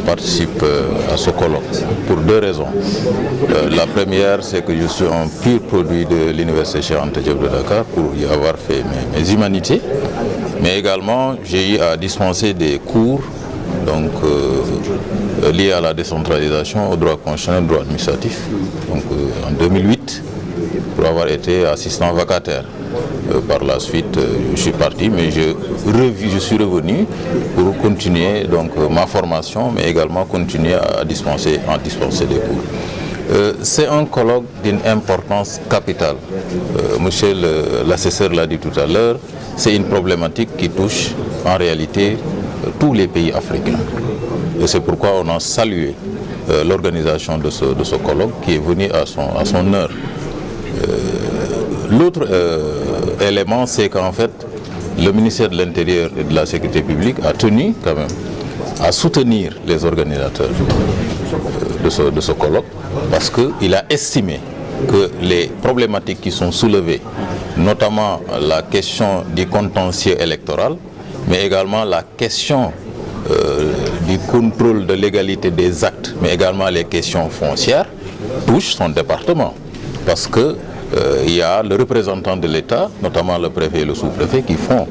participe à ce colloque pour deux raisons. La première, c'est que je suis un pur produit de l'Université Cheikh Anta Diop de Dakar pour y avoir fait mes humanités, mais également j'ai eu à dispenser des cours donc, liés à la décentralisation, au droit constitutionnel, au droit administratif, donc, en 2008, pour avoir été assistant vacataire. Par la suite, je suis parti, mais je suis revenu pour continuer donc, ma formation, mais également continuer à dispenser des cours. C'est un colloque d'une importance capitale. Monsieur l'assesseur l'a dit tout à l'heure, c'est une problématique qui touche en réalité tous les pays africains. Et c'est pourquoi on a salué l'organisation de ce colloque qui est venu à son heure. L'autre élément, c'est qu'en fait, le ministère de l'Intérieur et de la Sécurité publique a tenu quand même à soutenir les organisateurs de ce colloque parce qu'il a estimé que les problématiques qui sont soulevées, notamment la question du contentieux électoral, mais également la question du contrôle de légalité des actes, mais également les questions foncières, touchent son département. Parce que il y a le représentant de l'État, notamment le préfet et le sous-préfet, qui font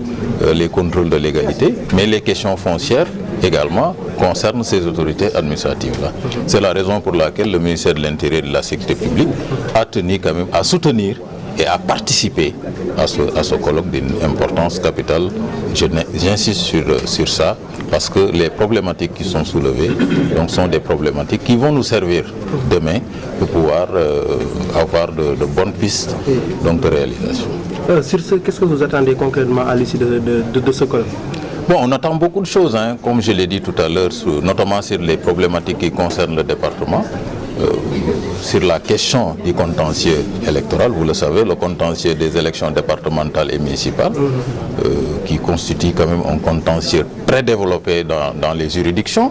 les contrôles de légalité, mais les questions foncières également concernent ces autorités administratives-là. C'est la raison pour laquelle le ministère de l'Intérieur et de la Sécurité publique a tenu quand même à soutenir et à participer à ce colloque d'une importance capitale. J'insiste sur ça parce que les problématiques qui sont soulevées donc, sont des problématiques qui vont nous servir demain pour pouvoir avoir de bonnes pistes donc, de réalisation. Sur ce, qu'est-ce que vous attendez concrètement à l'issue de ce colloque? Bon, on attend beaucoup de choses, hein, comme je l'ai dit tout à l'heure, notamment sur les problématiques qui concernent le département. Sur la question du contentieux électoral, vous le savez, le contentieux des élections départementales et municipales, qui constitue quand même un contentieux très développé dans les juridictions.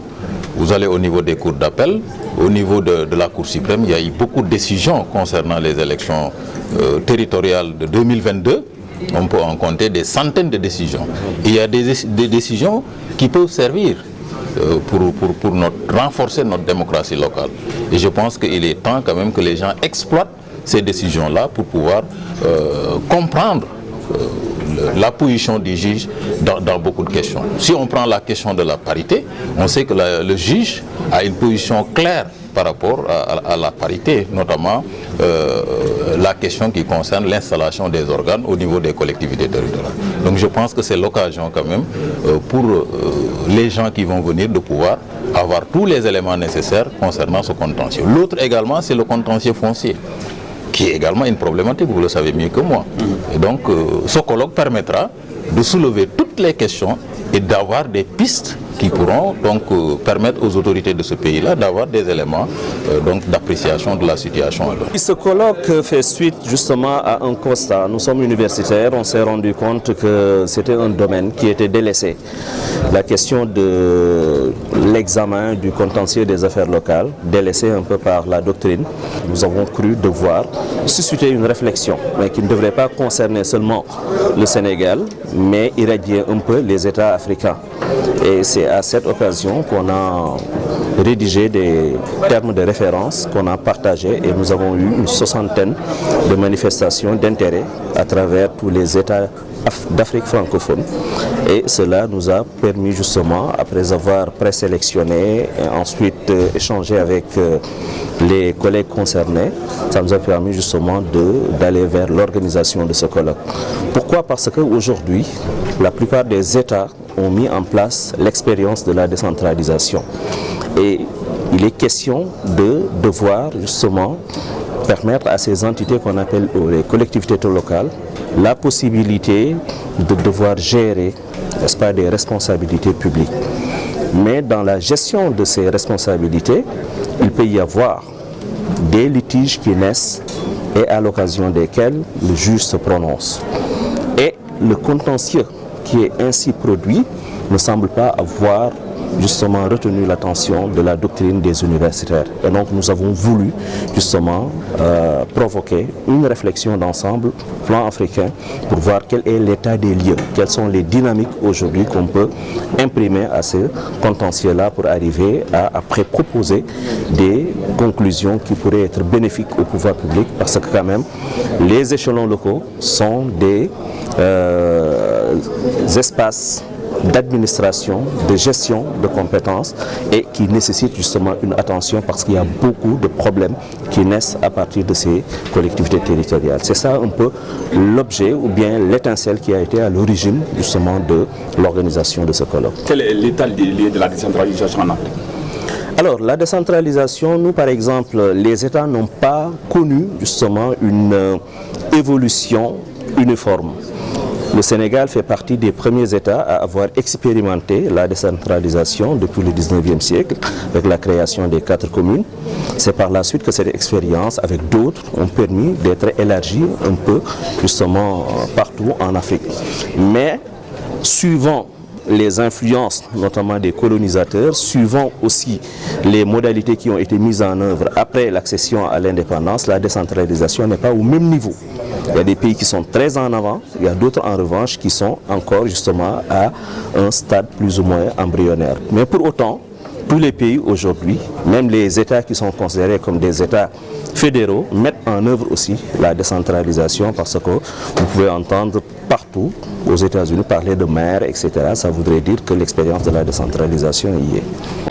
Vous allez au niveau des cours d'appel, au niveau de la Cour suprême, il y a eu beaucoup de décisions concernant les élections territoriales de 2022. On peut en compter des centaines de décisions. Et il y a des décisions qui peuvent servir pour renforcer notre démocratie locale. Et je pense qu'il est temps quand même que les gens exploitent ces décisions-là pour pouvoir comprendre la position du juge dans beaucoup de questions. Si on prend la question de la parité, on sait que le juge a une position claire par rapport à la parité, notamment la question qui concerne l'installation des organes au niveau des collectivités territoriales. Donc je pense que c'est l'occasion quand même pour les gens qui vont venir de pouvoir avoir tous les éléments nécessaires concernant ce contentieux. L'autre également, c'est le contentieux foncier, qui est également une problématique, vous le savez mieux que moi. Et donc ce colloque permettra de soulever toutes les questions et d'avoir des pistes qui pourront donc permettre aux autorités de ce pays-là d'avoir des éléments donc d'appréciation de la situation. Ce colloque fait suite justement à un constat. Nous sommes universitaires, on s'est rendu compte que c'était un domaine qui était délaissé. La question de l'examen du contentieux des affaires locales, délaissé un peu par la doctrine, nous avons cru devoir susciter une réflexion, mais qui ne devrait pas concerner seulement le Sénégal, mais irradier un peu les États africains. Et c'est à cette occasion qu'on a rédigé des termes de référence qu'on a partagés et nous avons eu une 60aine de manifestations d'intérêt à travers tous les États d'Afrique francophone. Et cela nous a permis justement, après avoir présélectionné et ensuite échangé avec les collègues concernés, ça nous a permis justement d'aller vers l'organisation de ce colloque. Pourquoi? Parce qu'aujourd'hui, la plupart des États ont mis en place l'expérience de la décentralisation. Et il est question de devoir justement permettre à ces entités qu'on appelle les collectivités locales la possibilité de devoir gérer, n'est-ce pas, des responsabilités publiques. Mais dans la gestion de ces responsabilités, il peut y avoir des litiges qui naissent et à l'occasion desquels le juge se prononce. Et le contentieux qui est ainsi produit ne semble pas avoir justement retenu l'attention de la doctrine des universitaires. Et donc nous avons voulu justement provoquer une réflexion d'ensemble, plan africain, pour voir quel est l'état des lieux, quelles sont les dynamiques aujourd'hui qu'on peut imprimer à ce contentieux-là pour arriver à après proposer des conclusions qui pourraient être bénéfiques au pouvoir public, parce que quand même les échelons locaux sont des espaces d'administration, de gestion de compétences et qui nécessitent justement une attention parce qu'il y a beaucoup de problèmes qui naissent à partir de ces collectivités territoriales. C'est ça un peu l'objet ou bien l'étincelle qui a été à l'origine justement de l'organisation de ce colloque. Quel est l'état de la décentralisation en Afrique? Alors la décentralisation, nous par exemple, les États n'ont pas connu justement une évolution uniforme. Le Sénégal fait partie des premiers États à avoir expérimenté la décentralisation depuis le 19e siècle avec la création des 4 communes. C'est par la suite que cette expérience avec d'autres ont permis d'être élargie un peu justement partout en Afrique. Mais suivant les influences notamment des colonisateurs, suivant aussi les modalités qui ont été mises en œuvre après l'accession à l'indépendance, la décentralisation n'est pas au même niveau. Il y a des pays qui sont très en avant, il y a d'autres en revanche qui sont encore justement à un stade plus ou moins embryonnaire. Mais pour autant, tous les pays aujourd'hui, même les États qui sont considérés comme des États fédéraux, mettent en œuvre aussi la décentralisation parce que vous pouvez entendre partout aux États-Unis parler de maires, etc. Ça voudrait dire que l'expérience de la décentralisation y est.